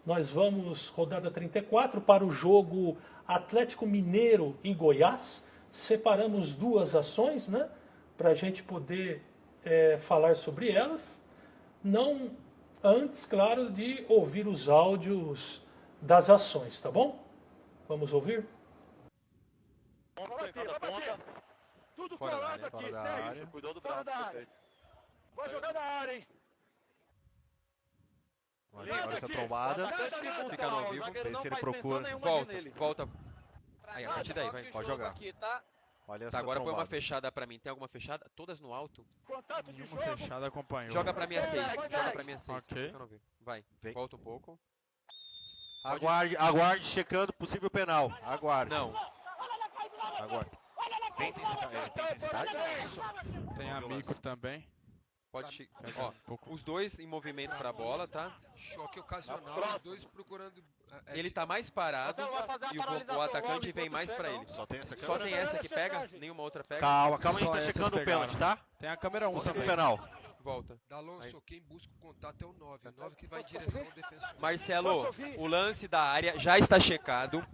Nós vamos, rodada 34, para o jogo Atlético Mineiro e Goiás. Separamos duas ações, né? Para a gente poder falar sobre elas. Não antes, claro, de ouvir os áudios das ações, tá bom? Vamos ouvir? Vai bater. Tudo colado aqui, segue. Cuidou do braço, perfeito. Vai jogar na área, hein? Olha essa trombada. Fica no ao vivo. Vê se ele procura. Volta. Aí, a partir daí, vai. Pode jogar. Aqui, tá? Olha essa Tá, agora põe trombada. uma fechada pra mim. Tem alguma fechada? Todas no alto? Contato de jogo. Fechada acompanhou. Joga pra mim a 6. Joga pra mim a 6. Ok. Vai. Vem. Volta um pouco. Aguarde, checando possível penal. Aguarde. Não. Aguarde. Tem intensidade? Tem a micro também. Pode. Ó, os dois em movimento pra bola, tá? Choque ocasional, os dois procurando. Ele tá mais parado e o atacante vem mais pra ele. Só tem essa Só câmera? tem essa que pega, nenhuma outra pega. Calma, a gente Só tá essas checando o pegaram. pênalti, tá? Tem a câmera 1 Possível também. penal. Volta. D'Alonso, quem busca o contato é o 9. O 9 que vai em direção ao defensor. Marcelo, o lance da área já está checado.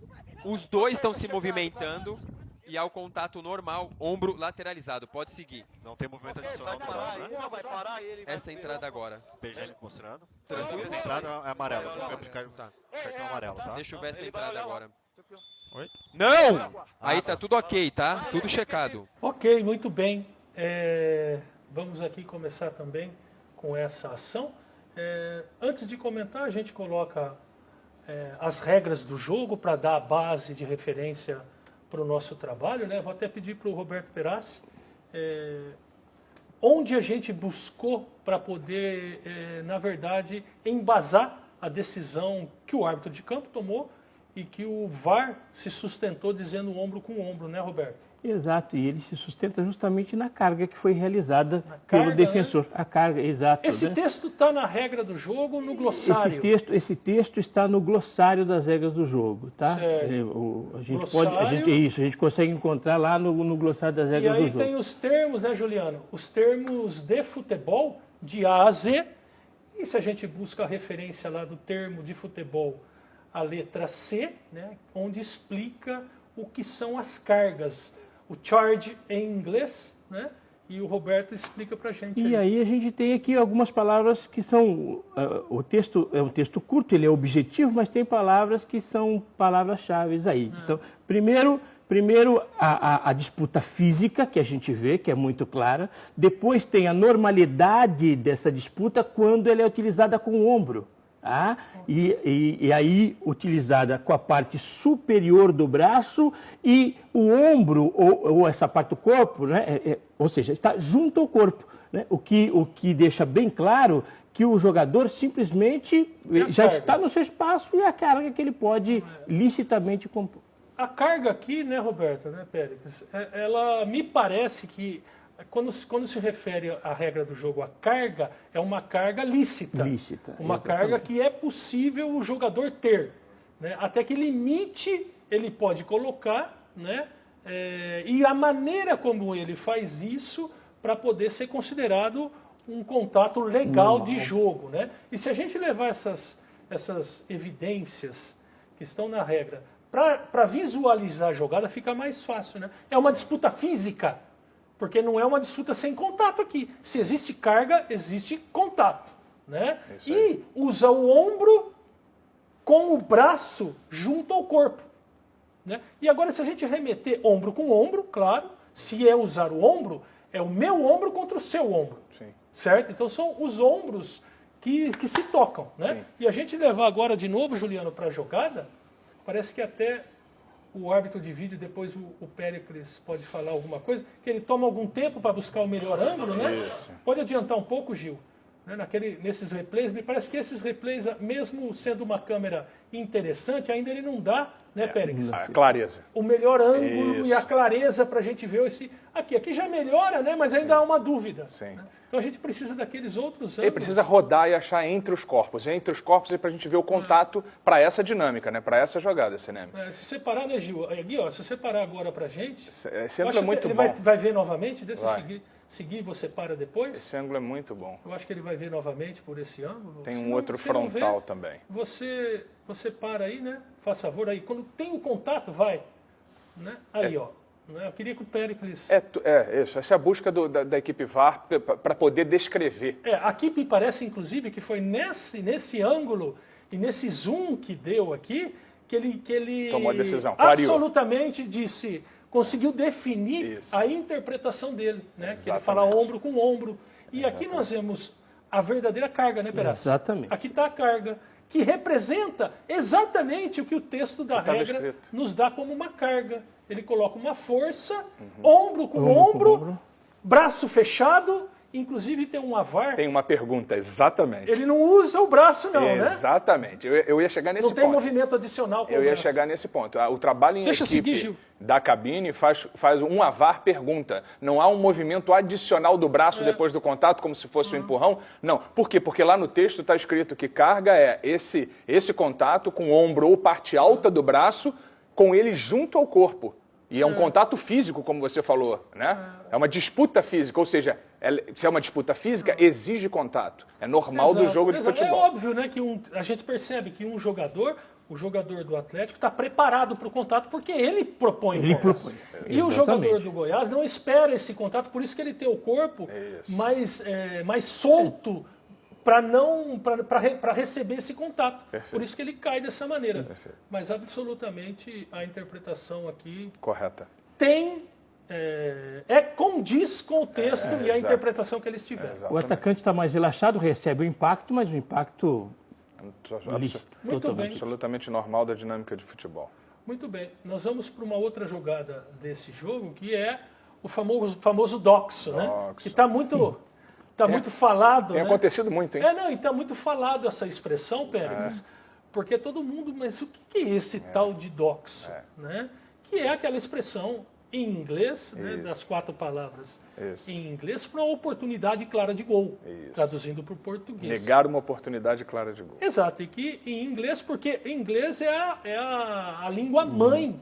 Os dois estão se movimentando. E há o contato normal, ombro lateralizado. Pode seguir. Não tem movimento adicional no braço, né? Essa entrada agora. PG mostrando. Essa entrada é amarela. Vai aplicar cartão amarelo, tá? Deixa eu ver essa entrada agora. Oi? Não! Aí tá tudo ok, tá? Tudo checado. Ok, muito bem. Vamos aqui começar também com essa ação. Antes de comentar, a gente coloca as regras do jogo para dar a base de referência para o nosso trabalho, né? Vou até pedir para o Roberto Perassi onde a gente buscou para poder, na verdade, embasar a decisão que o árbitro de campo tomou e que o VAR se sustentou dizendo ombro com ombro, né, Roberto? Exato, e ele se sustenta justamente na carga que foi realizada carga, pelo defensor. Né? A carga, exato. Esse né? texto está na regra do jogo, no glossário? Esse texto está no glossário das regras do jogo, tá? A gente consegue encontrar lá no glossário das regras do jogo. E aí tem os termos, né, Juliano? Os termos de futebol, de A a Z, e se a gente busca a referência lá do termo de futebol, a letra C, né, onde explica o que são as cargas. O charge em inglês, né? E o Roberto explica para a gente. E aí a gente tem aqui algumas palavras que são... o texto é um texto curto, ele é objetivo, mas tem palavras que são palavras-chave aí. Então, primeiro a disputa física, que a gente vê, que é muito clara. Depois tem a normalidade dessa disputa quando ela é utilizada com o ombro. Tá? E aí utilizada com a parte superior do braço e o ombro ou essa parte do corpo, né? Ou seja, está junto ao corpo, né? O que deixa bem claro que o jogador simplesmente já está no seu espaço e a carga que ele pode licitamente compor. A carga aqui, né, Roberto, né, Pérez, ela me parece que quando se refere à regra do jogo, a carga é uma carga lícita. Lícita. Uma exatamente. carga que é possível o jogador ter. Né? Até que limite ele pode colocar, né? E a maneira como ele faz isso para poder ser considerado um contato legal de jogo. Né? E se a gente levar essas evidências que estão na regra para visualizar a jogada, fica mais fácil. Né? É uma disputa física. Porque não é uma disputa sem contato aqui. Se existe carga, existe contato. Né? E usa o ombro com o braço junto ao corpo. Né? E agora, se a gente remeter ombro com ombro, claro, se é usar o ombro, é o meu ombro contra o seu ombro. Sim. Certo? Então são os ombros que se tocam. Né? E a gente levar agora de novo, Juliano, para a jogada, parece que até... O árbitro de vídeo, depois o Péricles pode falar alguma coisa, que ele toma algum tempo para buscar o melhor ângulo, né? Isso. Pode adiantar um pouco, Gil? Né? Nesses replays, me parece que esses replays, mesmo sendo uma câmera interessante, ainda ele não dá, né, Péricles? A clareza. O melhor ângulo Isso. e a clareza para a gente ver esse... Aqui já melhora, né? Mas ainda há uma dúvida. Sim. Né? Então a gente precisa daqueles outros ângulos. Ele precisa rodar e achar entre os corpos. Entre os corpos é para a gente ver o contato para essa dinâmica, né? Para essa jogada, Senem. Se você parar, né, Gil? Aqui, ó, se você parar agora para a gente... Esse ângulo é muito ele bom. vai ver novamente? Deixa eu Vai. seguir. seguir, você para depois. Esse ângulo é muito bom. Eu acho que ele vai ver novamente por esse ângulo. Tem Se um não- outro se não frontal vê, também. Você para aí, né? Faz favor aí. Quando tem o contato, vai. Né? Aí, ó. Né? Eu queria que o Péricles... Isso. Essa é a busca da equipe VAR para poder descrever. Aqui me parece, inclusive, que foi nesse ângulo e nesse zoom que deu aqui que ele Tomou a decisão, clareou. absolutamente conseguiu definir Isso. a interpretação dele, né? Que ele Exatamente. fala ombro com ombro. E aqui nós vemos a verdadeira carga, né, Perazzi? Exatamente. Aqui está a carga, que representa exatamente o que o texto da estava regra escrito. nos dá como uma carga. Ele coloca uma força, ombro com Ombro com ombro, ombro. braço fechado, inclusive tem um avar. Tem uma pergunta, exatamente. Ele não usa o braço, não, né? Exatamente. Eu ia chegar nesse Não tem ponto. movimento adicional com Eu o ia braço. chegar nesse ponto. O trabalho em Deixa eu equipe seguir, Gil. da cabine faz um avar pergunta. Não há um movimento adicional do braço depois do contato, como se fosse um empurrão? Não. Por quê? Porque lá no texto está escrito que carga é esse contato com o ombro ou parte alta do braço com ele junto ao corpo. E é um contato físico, como você falou, né? É uma disputa física, ou seja, se é uma disputa física, exige contato. É normal do Exato, jogo de exato. futebol. É óbvio, né, que a gente percebe que o jogador do Atlético está preparado para o contato porque ele propõe o contato. propõe. E o Exatamente. jogador do Goiás não espera esse contato, por isso que ele tem o corpo mais solto para receber esse contato. Perfeito. Por isso que ele cai dessa maneira. Perfeito. Mas absolutamente a interpretação aqui Correta. condiz com o texto e a exato. interpretação que eles tiveram. O atacante está mais relaxado, recebe o impacto, mas o impacto Muito bem. Absolutamente normal da dinâmica de futebol. Muito bem. Nós vamos para uma outra jogada desse jogo, que é o famoso doxo, né? Doxo. Que está muito falado. Tem né? acontecido muito, hein? E está muito falado essa expressão, Pérez, porque todo mundo, mas o que é esse tal de doxo? Né? Que é aquela expressão em inglês, né, das 4 palavras em inglês, para uma oportunidade clara de gol, traduzindo para o português. Negar uma oportunidade clara de gol. Exato, e que em inglês, porque em inglês é a língua mãe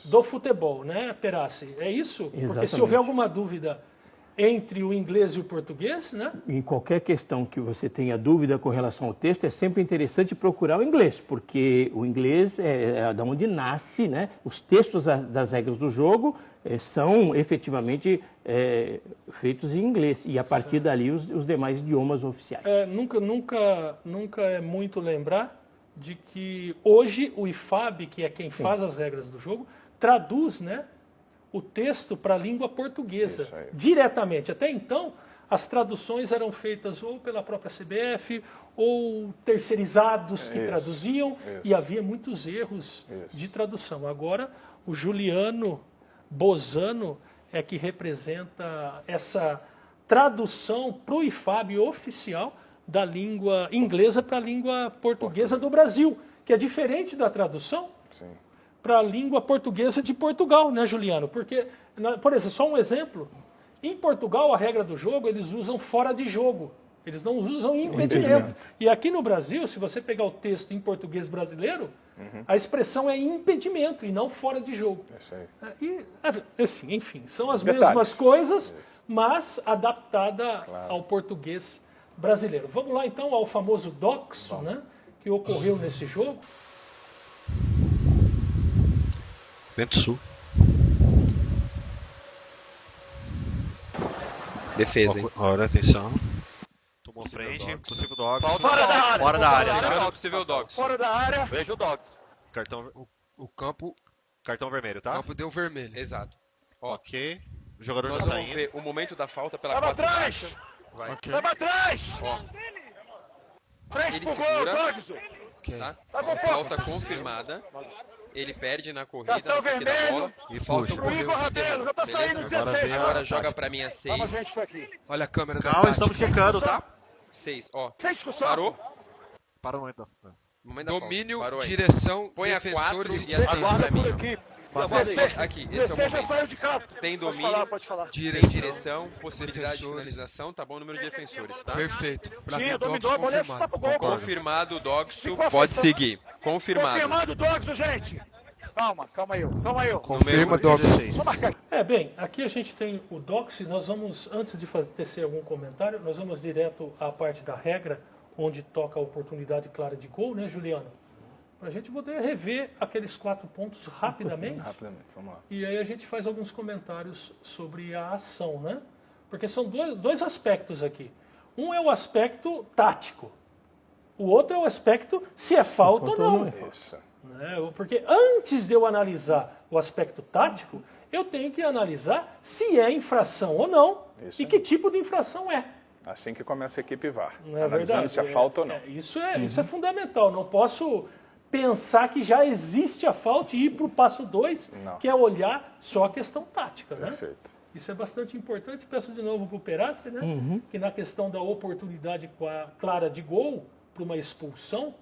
do futebol, né, Perazzi? É isso? Porque se Exatamente. houver alguma dúvida entre o inglês e o português, né? Em qualquer questão que você tenha dúvida com relação ao texto, é sempre interessante procurar o inglês, porque o inglês é da onde nasce, né? Os textos das regras do jogo são efetivamente feitos em inglês, e a partir dali os demais idiomas oficiais. Nunca é muito lembrar de que hoje o IFAB, que é quem faz as regras do jogo, traduz, né, o texto para a língua portuguesa, Isso aí. diretamente. Até então, as traduções eram feitas ou pela própria CBF ou terceirizados que traduziam, e havia muitos erros de tradução. Agora, o Juliano Bozano é que representa essa tradução para o IFAB oficial da língua inglesa para a língua portuguesa do Brasil, que é diferente da tradução Sim. para a língua portuguesa de Portugal, né, Juliano? Porque, por exemplo, só um exemplo, em Portugal a regra do jogo eles usam fora de jogo, eles não usam impedimento. E aqui no Brasil, se você pegar o texto em português brasileiro, a expressão é impedimento e não fora de jogo. Isso aí. E, assim, enfim, são as Detalhes. mesmas coisas, mas adaptada ao português brasileiro. Vamos lá então ao famoso doxo, né, que ocorreu nesse jogo. Vento sul. Defesa, hein? Olha, atenção. Tomou frente, possível dogs. Fora da área. Fora da área, Lembrando tá? possível dogs. Fora da área. Veja o Dogs. O campo Cartão vermelho, tá? deu vermelho. Exato. Ó, Ok. O jogador nós tá vamos saindo. ver o momento da falta pela Vai pra 4 trás. baixa. Vai. Ok. Vai pra trás. Ó, Frente Ele pro gol, segura. Dogs. Ok. tá? Tá bom, Falta tá confirmada. Ele perde na corrida, Cartão no toque da vermelho. bola. E Falta puxa. Pro Igor Rabelo, já tá Beleza? saindo Agora 16. vem a- Agora joga pra mim a Vamos, 6. gente, por aqui. Olha a câmera da Calma, tática. estamos checando, tá? 6, ó. Sem discussão. Parou. Para o momento da... Momento da falta. Domínio, Parou aí. direção, Põe a 4 defensores e assistência Aguarda pra mim. por ó. aqui. Aqui, aqui, esse é o 16 já momento. saiu de campo. Tem Pode domínio, falar, pode falar. tem direção. direção, possibilidade de defensores. finalização, tá bom o número de defensores, tá? Perfeito. Pra mim, Sim, o Dogs dominou a bola, está confirmado. pro gol. Confirmado o Doxo, Ficou pode afetado. seguir. Confirmado. Confirmado o Dogs, gente. Calma aí. Confirma, Doc. 16. Bem, aqui a gente tem o Docs, nós vamos, antes de tecer algum comentário, nós vamos direto à parte da regra, onde toca a oportunidade clara de gol, né, Juliano? Para a gente poder rever aqueles 4 pontos rapidamente. Vamos lá. E aí a gente faz alguns comentários sobre a ação, né? Porque são dois aspectos aqui. Um é o aspecto tático. O outro é o aspecto se é falta ou não. Isso. Porque antes de eu analisar o aspecto tático, eu tenho que analisar se é infração ou não Isso. e que tipo de infração é. Assim que começa a equipe VAR. Não é Analisando verdade? se é falta ou não. Isso é fundamental. Não posso pensar que já existe a falta e ir para o passo 2, que é olhar só a questão tática. Perfeito. Né? Isso é bastante importante. Peço de novo para o Perassi, né? Que na questão da oportunidade clara de gol para uma expulsão,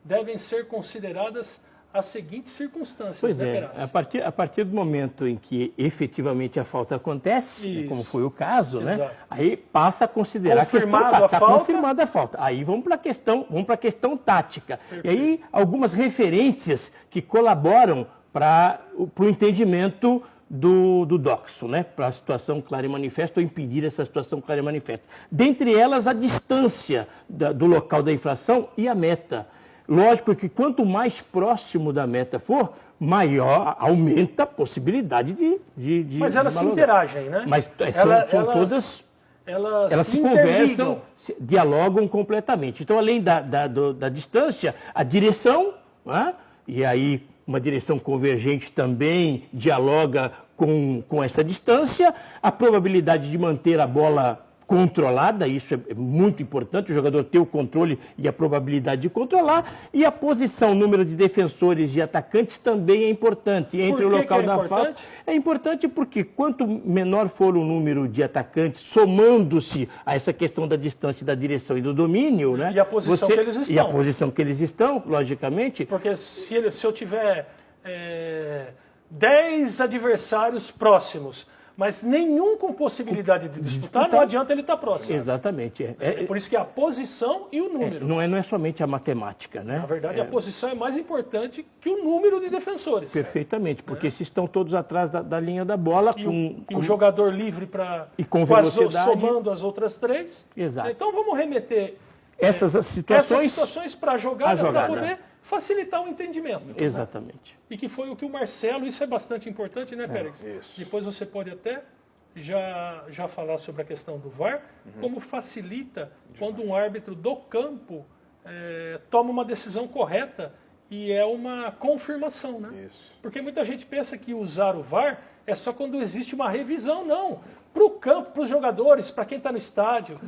devem ser consideradas as seguintes circunstâncias, Pois né, é, Perassi? a partir do momento em que efetivamente a falta acontece, né, como foi o caso, né, aí passa a considerar confirmada a falta. Confirmada a falta. Aí vamos para a questão tática. Perfeito. E aí algumas referências que colaboram para o entendimento do doxo, né, para a situação clara e manifesta ou impedir essa situação clara e manifesta. Dentre elas, a distância do local da infração e a meta. Lógico que quanto mais próximo da meta for, maior aumenta a possibilidade de Mas elas se interagem, né? Mas são todas... Elas se conversam, dialogam completamente. Então, além da distância, a direção, né? E aí uma direção convergente também dialoga com essa distância, a probabilidade de manter a bola controlada, isso é muito importante, o jogador ter o controle e a probabilidade de controlar, e a posição, o número de defensores e atacantes também é importante. Entre o local da falta, é importante porque quanto menor for o número de atacantes, somando-se a essa questão da distância, da direção e do domínio, né? E a posição que eles estão. E a posição que eles estão, logicamente. Porque se eu tiver 10 adversários próximos, mas nenhum com possibilidade de disputar, não adianta ele estar próximo. Exatamente. É por isso que é a posição e o número. Não é somente a matemática, né? Na verdade, a posição é mais importante que o número de defensores. Perfeitamente, porque se estão todos atrás da linha da bola... E o jogador livre para... E com velocidade. Somando as outras 3. Exato. Então vamos remeter essas situações para a jogada para poder facilitar o entendimento. Exatamente. Né? E que foi o que o Marcelo, isso é bastante importante, né, Pérez? Isso. Depois você pode até já falar sobre a questão do VAR, como facilita quando um árbitro do campo toma uma decisão correta e é uma confirmação, né? Isso. Porque muita gente pensa que usar o VAR é só quando existe uma revisão, não. Para o campo, para os jogadores, para quem está no estádio,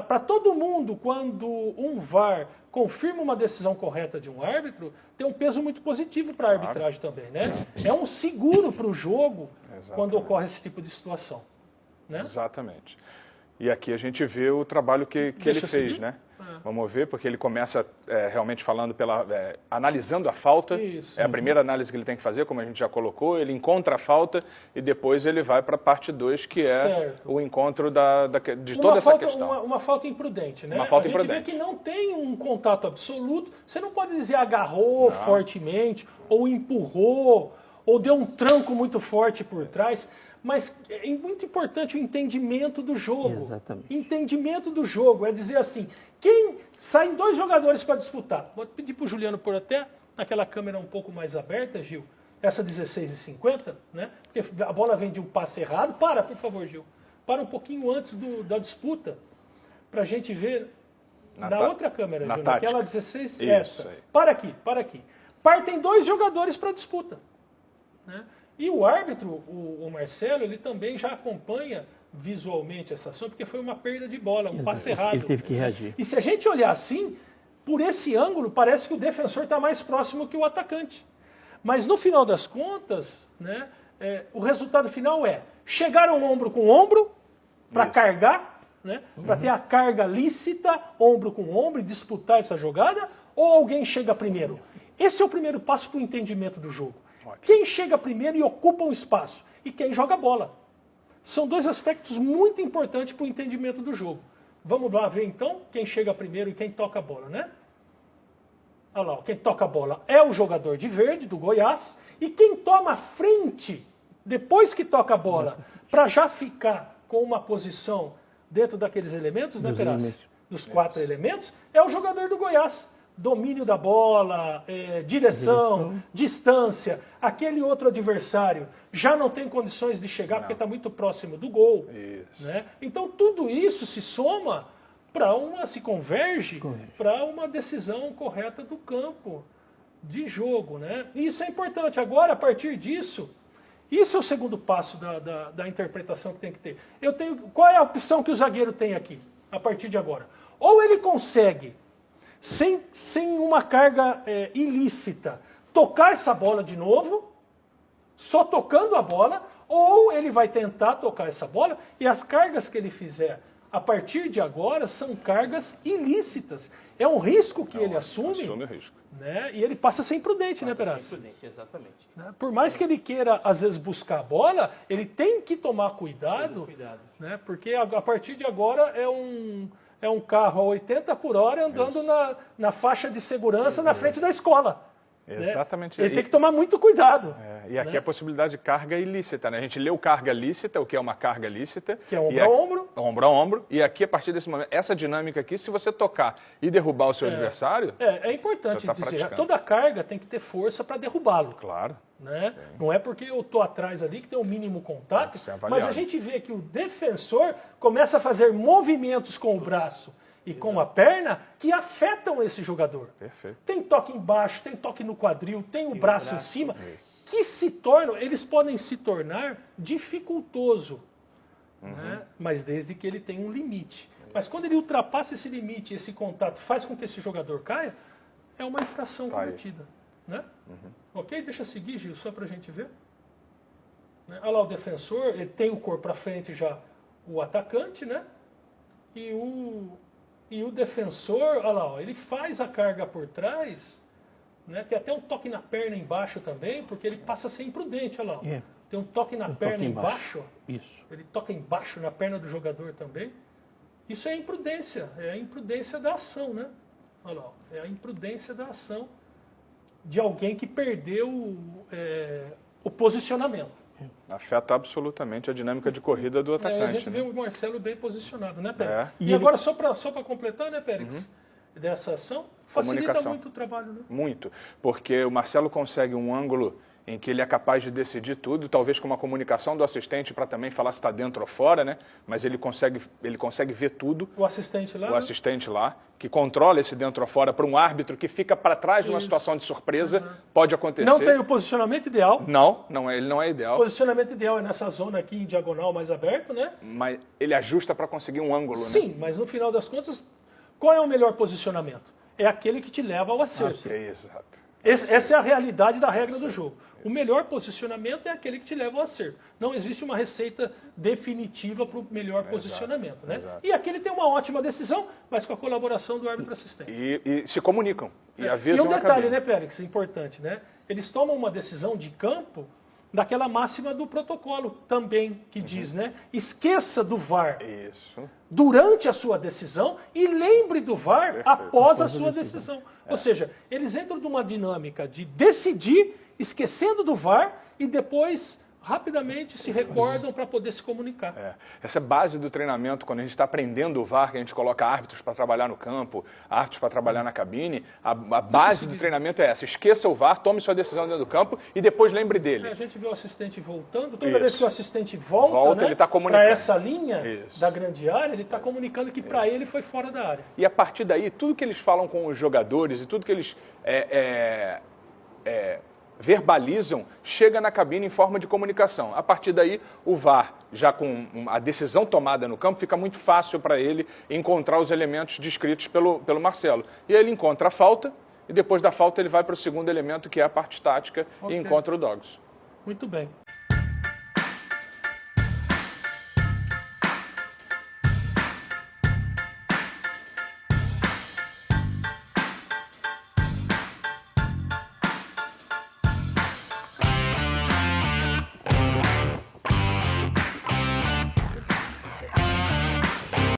para todo mundo, quando um VAR confirma uma decisão correta de um árbitro, tem um peso muito positivo para a arbitragem também, né? É um seguro para o jogo quando ocorre esse tipo de situação. Né? Exatamente. E aqui a gente vê o trabalho que ele fez, né? Vamos ver, porque ele começa realmente falando analisando a falta. Isso. É a primeira análise que ele tem que fazer, como a gente já colocou. Ele encontra a falta e depois ele vai para a parte 2, que é o encontro de toda essa questão. Uma falta imprudente, né? Uma falta imprudente. A gente vê que não tem um contato absoluto. Você não pode dizer agarrou fortemente, ou empurrou, ou deu um tranco muito forte por trás. Mas é muito importante o entendimento do jogo. Exatamente. Entendimento do jogo é dizer assim, saem 2 jogadores para disputar. Vou pedir para o Juliano pôr até naquela câmera um pouco mais aberta, Gil, essa 16:50, né? Porque a bola vem de um passe errado. Para, por favor, Gil. Para um pouquinho antes da disputa, para a gente ver na outra câmera, Gil, naquela 16, essa. Aí. Para aqui. Partem 2 jogadores para a disputa, né? E o árbitro, o Marcelo, ele também já acompanha visualmente essa ação, porque foi uma perda de bola, um passe errado. Ele teve que reagir. E se a gente olhar assim, por esse ângulo, parece que o defensor está mais próximo que o atacante. Mas no final das contas, né, o resultado final chegaram ombro com ombro para carregar, né, para ter a carga lícita, ombro com ombro, e disputar essa jogada, ou alguém chega primeiro? Esse é o primeiro passo para o entendimento do jogo. Quem chega primeiro e ocupa um espaço e quem joga a bola. São 2 aspectos muito importantes para o entendimento do jogo. Vamos lá ver então quem chega primeiro e quem toca a bola, né? Olha lá, quem toca a bola é o jogador de verde, do Goiás, e quem toma a frente, depois que toca a bola, para já ficar com uma posição dentro daqueles elementos, né, Perazzi? Dos 4 elementos, é o jogador do Goiás. Domínio da bola, direção, distância. Aquele outro adversário já não tem condições de chegar porque está muito próximo do gol. Né? Então tudo isso se soma se converge para uma decisão correta do campo de jogo. Né? E isso é importante. Agora, a partir disso, isso é o segundo passo da interpretação que tem que ter. Qual é a opção que o zagueiro tem aqui, a partir de agora? Ou ele consegue, sem uma carga ilícita, tocar essa bola de novo, só tocando a bola, ou ele vai tentar tocar essa bola e as cargas que ele fizer a partir de agora são cargas ilícitas. É um risco que ele assume. Assume o risco. Né? E ele passa a ser imprudente, né, Perazzi? Imprudente, exatamente. Né? Por mais que ele queira, às vezes, buscar a bola, ele tem que tomar cuidado, né? Porque a partir de agora é um carro a 80 por hora andando na faixa de segurança na frente da escola. Exatamente. Né? Ele tem que tomar muito cuidado. E aqui a possibilidade de carga ilícita, né? A gente leu carga lícita, o que é uma carga lícita. Que é ombro a ombro. Ombro a ombro. E aqui, a partir desse momento, essa dinâmica aqui, se você tocar e derrubar o seu adversário... É importante dizer, toda carga tem que ter força para derrubá-lo. Claro. Né? Não é porque eu estou atrás ali que tem o mínimo contato, mas a gente vê que o defensor começa a fazer movimentos com o braço e com a perna que afetam esse jogador. Perfeito. Tem toque embaixo, tem toque no quadril, tem o braço em cima, que eles podem se tornar dificultoso, né? Mas desde que ele tenha um limite. Mas quando ele ultrapassa esse limite, esse contato faz com que esse jogador caia, é uma infração cometida. Né? Ok? Deixa eu seguir, Gil, só para a gente ver. Olha lá o defensor, ele tem o corpo para frente já, o atacante, né? E o defensor, olha lá, ó, ele faz a carga por trás, né? Tem até um toque na perna embaixo também, porque ele passa a ser imprudente, olha lá. Ó. Tem um toque na perna embaixo. Isso. Ele toca embaixo na perna do jogador também. Isso é a imprudência da ação, né? Olha lá, ó, é a imprudência da ação de alguém que perdeu o posicionamento. Afeta absolutamente a dinâmica de corrida do atacante. A gente vê o Marcelo bem posicionado, né, Pérez? É. E agora, só para completar, né, Pérez, dessa ação, facilita muito o trabalho, né? Muito, porque o Marcelo consegue um ângulo em que ele é capaz de decidir tudo, talvez com uma comunicação do assistente para também falar se está dentro ou fora, né? Mas ele consegue ver tudo. O assistente lá? O assistente lá, que controla esse dentro ou fora para um árbitro que fica para trás numa situação de surpresa, pode acontecer. Não tem o posicionamento ideal. Ele não é ideal. O posicionamento ideal é nessa zona aqui em diagonal mais aberto, né? Mas ele ajusta para conseguir um ângulo, né? Sim, mas no final das contas, qual é o melhor posicionamento? É aquele que te leva ao acerto. Exato. Essa é a realidade da regra do jogo. O melhor posicionamento é aquele que te leva ao acerto. Não existe uma receita definitiva para o melhor posicionamento. Né? E aqui ele tem uma ótima decisão, mas com a colaboração do árbitro assistente. E se comunicam. E avisam um detalhe, né, Pérez, importante, né? Eles tomam uma decisão de campo daquela máxima do protocolo também, que diz, né? Esqueça do VAR durante a sua decisão e lembre do VAR após a sua decisão. Ou seja, eles entram numa dinâmica de decidir, esquecendo do VAR e depois rapidamente se recordam para poder se comunicar. Essa é a base do treinamento, quando a gente está aprendendo o VAR, que a gente coloca árbitros para trabalhar no campo, árbitros para trabalhar na cabine, a base do treinamento é essa: esqueça o VAR, tome sua decisão dentro do campo e depois lembre dele. A gente vê o assistente voltando, toda vez que o assistente volta, né, ele está comunicando. Para essa linha da grande área, ele está comunicando que para ele foi fora da área. E a partir daí, tudo que eles falam com os jogadores e tudo que eles verbalizam, chega na cabine em forma de comunicação. A partir daí, o VAR, já com a decisão tomada no campo, fica muito fácil para ele encontrar os elementos descritos pelo Marcelo. E aí ele encontra a falta, e depois da falta ele vai para o segundo elemento, que é a parte tática, e encontra o Dogs. Muito bem.